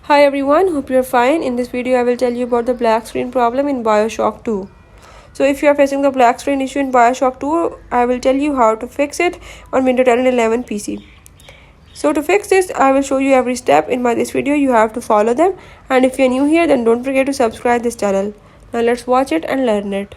Hi everyone, hope you're fine. In this video I will tell you about the black screen problem in Bioshock 2. So if you are facing the black screen issue in Bioshock 2, I will tell you how to fix it on Windows 10 and 11 PC. So to fix this, I will show you every step in this video. You have to follow them, and if you are new here, then don't forget to subscribe this channel. Now let's watch it and learn it.